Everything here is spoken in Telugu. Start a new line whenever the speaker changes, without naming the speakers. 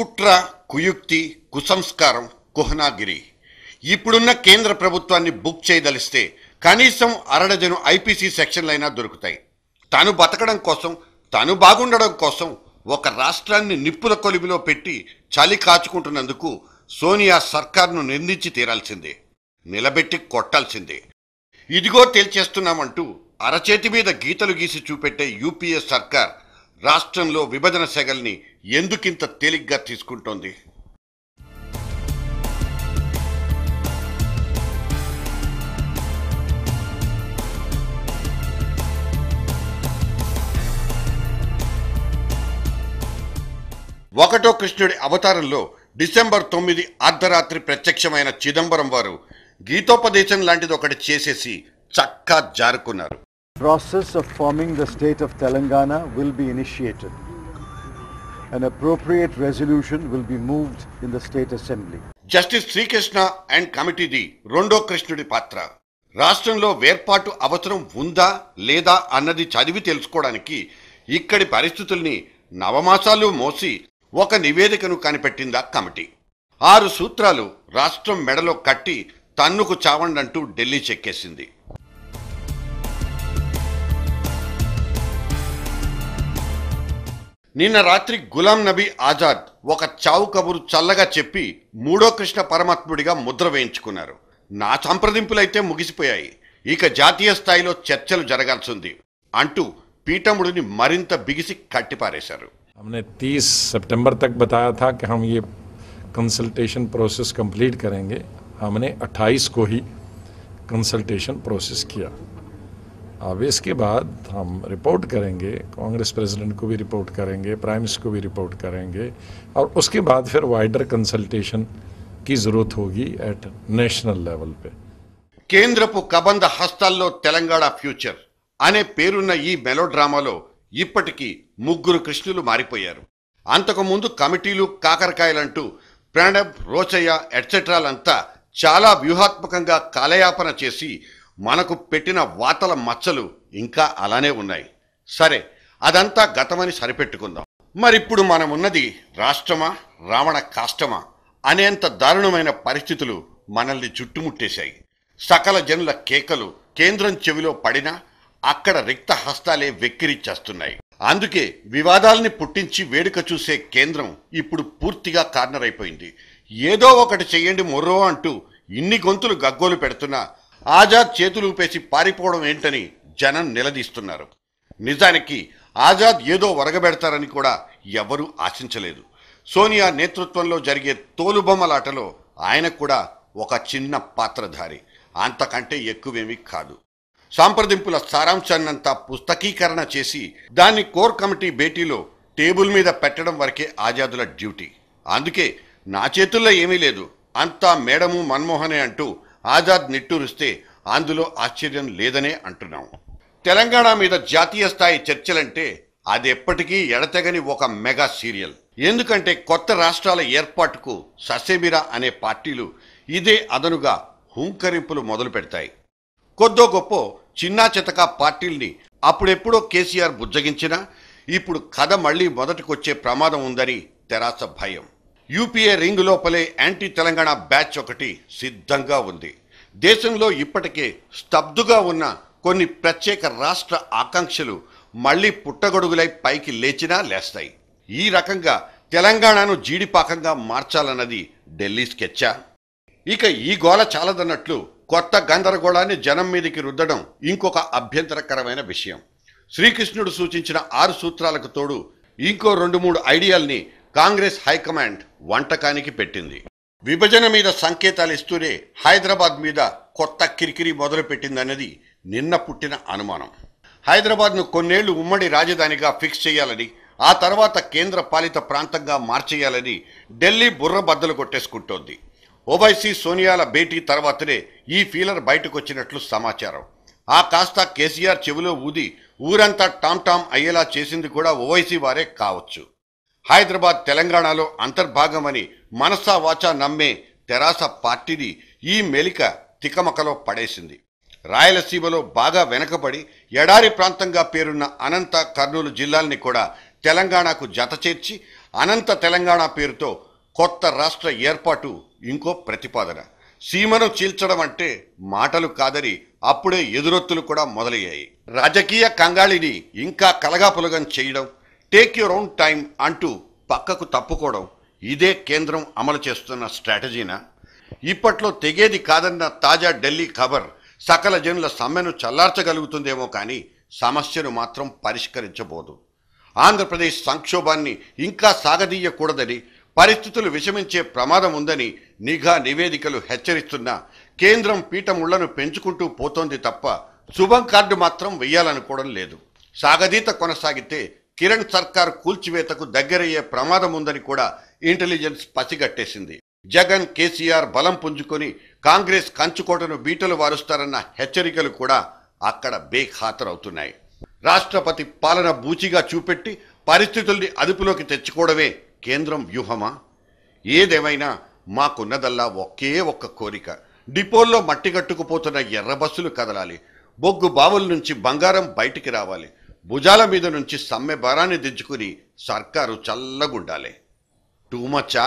కుట్ర, కుయుక్తి, కుసంస్కారం, కుహనాగిరి. ఇప్పుడున్న కేంద్ర ప్రభుత్వాన్ని బుక్ చేయదలిస్తే కనీసం అరడజను ఐపీసీ సెక్షన్లైనా దొరుకుతాయి. తాను బతకడం కోసం, తాను బాగుండడం కోసం ఒక రాష్ట్రాన్ని నిప్పుల కొలిమిలో పెట్టి చలి కాచుకుంటున్నందుకు సోనియా సర్కార్ను నిందించి తీరాల్సిందే, నిలబెట్టి కొట్టాల్సిందే. ఇదిగో తేల్చేస్తున్నామంటూ అరచేతి మీద గీతలు గీసి చూపెట్టే యూపీఏ సర్కార్ రాష్ట్రంలో విభజన సెగల్ని ఎందుకింత తేలిగ్గా తీసుకుంటోంది? ఒకటో కృష్ణుడి అవతారంలో డిసెంబర్ 9 అర్ధరాత్రి ప్రత్యక్షమైన చిదంబరం వారు గీతోపదేశం లాంటిది ఒకటి చేసేసి చక్కా జారుకున్నారు.
Process of forming the state of Telangana will be initiated. An appropriate resolution will be moved in the state assembly.
Justice Srikrishna and కమిటీది రెండో కృష్ణుడి పాత్ర. రాష్ట్రంలో వేర్పాటు అవసరం ఉందా లేదా అన్నది చదివి తెలుసుకోవడానికి ఇక్కడి పరిస్థితుల్ని నవమాసాలు మోసి ఒక నివేదికను కనిపెట్టిందా కమిటీ. 6 సూత్రాలు రాష్ట్రం మెడలో కట్టి తన్నుకు చావండంటూ ఢిల్లీ చెక్కేసింది. నిన్న రాత్రి గులాం నబీ ఆజాద్ ఒక చావు కబురు చల్లగా చెప్పి మూడో కృష్ణ పరమాత్ముడిగా ముద్ర వేయించుకున్నారు. నా సంప్రదింపులైతే ముగిసిపోయాయి, ఇక జాతీయ స్థాయిలో చర్చలు జరగాల్సింది అంటూ పీఠముడిని మరింత బిగిసి కట్టిపారేశారు.
हमने 30 सितंबर तक बताया था कि हम ये कंसल्टेशन प्रोसेस कंप्लीट करेंगे. हमने 28 को ही कंसल्टेशन प्रोसेस किया. अब इसके बाद हम रिपोर्ट करेंगे, कांग्रेस प्रेसिडेंट को भी रिपोर्ट करेंगे, प्राइम मिनिस्टर को भी रिपोर्ट करेंगे और उसके बाद फिर वाइडर कंसल्टेशन की ज़रूरत होगी एट नेशनल लेवल पे.
కేంద్రపు కబంధ హస్తాల్లో తెలంగాణ ఫ్యూచర్ అనే పేరున్న ఈ మెలోడ్రామాలో ఇప్పటికీ 3 కృష్ణులు మారిపోయారు. అంతకుముందు కమిటీలు, కాకరకాయలంటూ ప్రణబ్, రోచయ్య ఎట్సెట్రాలంతా చాలా వ్యూహాత్మకంగా కాలయాపన చేసి మనకు పెట్టిన వాతల మచ్చలు ఇంకా అలానే ఉన్నాయి. సరే, అదంతా గతమని సరిపెట్టుకుందాం. మరిప్పుడు మనమున్నది రాష్ట్రమా, రావణ కాష్టమా అనేంత దారుణమైన పరిస్థితులు మనల్ని చుట్టుముట్టేశాయి. సకల జనుల కేకలు కేంద్రం చెవిలో పడినా అక్కడ రిక్త హస్తాలే వెక్కిరిచ్చేస్తున్నాయి. అందుకే వివాదాల్ని పుట్టించి వేడుక చూసే కేంద్రం ఇప్పుడు పూర్తిగా కార్నర్ అయిపోయింది. ఏదో ఒకటి చెయ్యండి మొర్రో అంటూ ఇన్ని గొంతులు గగ్గోలు పెడుతున్నా ఆజాద్ చేతులు ఊపేసి పారిపోవడం ఏంటని జనం నిలదీస్తున్నారు. నిజానికి ఆజాద్ ఏదో వరగబెడతారని కూడా ఎవరూ ఆశించలేదు. సోనియా నేతృత్వంలో జరిగే తోలుబొమ్మలాటలో ఆయన కూడా ఒక చిన్న పాత్రధారి, అంతకంటే ఎక్కువేమీ కాదు. సంప్రదింపుల సారాంశాన్నంతా పుస్తకీకరణ చేసి దాన్ని కోర్ కమిటీ భేటీలో టేబుల్ మీద పెట్టడం వరకే ఆజాదుల డ్యూటీ. అందుకే నా చేతుల్లో ఏమీ లేదు, అంతా మేడము మన్మోహనే అంటూ ఆజాద్ నిట్టూరిస్తే అందులో ఆశ్చర్యం లేదనే అంటున్నాం. తెలంగాణ మీద జాతీయ స్థాయి చర్చలంటే అది ఎప్పటికీ ఎడతెగని ఒక మెగా సీరియల్. ఎందుకంటే కొత్త రాష్ట్రాల ఏర్పాటుకు ససేమిరా అనే పార్టీలు ఇదే అదనుగా హుంకరింపులు మొదలు పెడతాయి. కొద్దో గొప్ప చిన్నా చితకా పార్టీల్ని అప్పుడెప్పుడో కేసీఆర్ బుజ్జగించినా ఇప్పుడు కథ మళ్లీ మొదటికొచ్చే ప్రమాదం ఉందని తెరాస భయం. యూపీఏ రింగ్ లోపలే యాంటీ తెలంగాణ బ్యాచ్ ఒకటి సిద్ధంగా ఉంది. దేశంలో ఇప్పటికే స్తబ్దుగా ఉన్న కొన్ని ప్రత్యేక రాష్ట్ర ఆకాంక్షలు మళ్లీ పుట్టగొడుగులై పైకి లేచినా లేస్తాయి. ఈ రకంగా తెలంగాణను జీడిపాకంగా మార్చాలన్నది ఢిల్లీ స్కెచ్చా? ఇక ఈ గోల చాలదన్నట్లు కొత్త గందరగోళాన్ని జనం మీదికి రుద్దడం ఇంకొక అభ్యంతరకరమైన విషయం. శ్రీకృష్ణుడు సూచించిన 6 సూత్రాలకు తోడు ఇంకో 2-3 ఐడియాల్ని కాంగ్రెస్ హైకమాండ్ వంటకానికి పెట్టింది. విభజన మీద సంకేతాలు ఇస్తూనే హైదరాబాద్ మీద కొత్త కిరికిరి మొదలుపెట్టిందన్నది నిన్న పుట్టిన అనుమానం. హైదరాబాద్ను కొన్నేళ్లు ఉమ్మడి రాజధానిగా ఫిక్స్ చేయాలని, ఆ తర్వాత కేంద్ర పాలిత ప్రాంతంగా మార్చేయాలని ఢిల్లీ బుర్ర బద్దలు కొట్టేసుకుంటోంది. ఓవైసీ సోనియాల భేటీ తర్వాతనే ఈ ఫీలర్ బయటకొచ్చినట్లు సమాచారం. ఆ కాస్త కేసీఆర్ చెవిలో ఊది ఊరంతా టామ్ అయ్యేలా చేసింది కూడా ఓవైసీ వారే కావచ్చు. హైదరాబాద్ తెలంగాణలో అంతర్భాగమని మనసా వాచా నమ్మే తెరాస పార్టీని ఈ మెలిక తికమకలో పడేసింది. రాయలసీమలో బాగా వెనకబడి ఎడారి ప్రాంతంగా పేరున్న అనంత, కర్నూలు జిల్లాల్ని కూడా తెలంగాణకు జతచేర్చి అనంత తెలంగాణ పేరుతో కొత్త రాష్ట్ర ఏర్పాటు ఇంకో ప్రతిపాదన. సీమను చీల్చడం అంటే మాటలు కాదని అప్పుడే ఎదురొత్తులు కూడా మొదలయ్యాయి. రాజకీయ కంగాళిని ఇంకా కలగాపులగం చేయడం, టేక్ యువర్ ఓన్ టైం అంటూ పక్కకు తప్పుకోవడం, ఇదే కేంద్రం అమలు చేస్తున్న స్ట్రాటజీనా? ఇప్పట్లో తెగేది కాదన్న తాజా ఢిల్లీ ఖబర్ సకల జనుల సమ్మెను చల్లార్చగలుగుతుందేమో కానీ సమస్యను మాత్రం పరిష్కరించబోదు. ఆంధ్రప్రదేశ్ సంక్షోభాన్ని ఇంకా సాగదీయకూడదని, పరిస్థితులు విషమించే ప్రమాదం ఉందని నిఘా నివేదికలు హెచ్చరిస్తున్నా కేంద్రం పీఠముళ్లను పెంచుకుంటూ పోతోంది తప్ప శుభం కార్డు మాత్రం వెయ్యాలనుకోవడం లేదు. సాగదీత కొనసాగితే కిరణ్ సర్కార్ కూల్చివేతకు దగ్గరయ్యే ప్రమాదం ఉందని కూడా ఇంటెలిజెన్స్ పసిగట్టేసింది. జగన్, కేసీఆర్ బలం పుంజుకొని కాంగ్రెస్ కంచుకోటను బీటలు వారుస్తారన్న హెచ్చరికలు కూడా అక్కడ బేఖాతరవుతున్నాయి. రాష్ట్రపతి పాలన బూచిగా చూపెట్టి పరిస్థితుల్ని అదుపులోకి తెచ్చుకోవడమే కేంద్రం వ్యూహమా? ఏదేమైనా మాకున్నదల్లా ఒకే ఒక్క కోరిక, డిపోల్లో మట్టిగట్టుకుపోతున్న ఎర్ర బస్సులు కదలాలి, బొగ్గు బావుల నుంచి బంగారం బయటికి రావాలి, భుజాల మీద నుంచి సమ్మె భారాన్ని దించుకుని సర్కారు చల్లగుండాలి. టూ మచ్చా?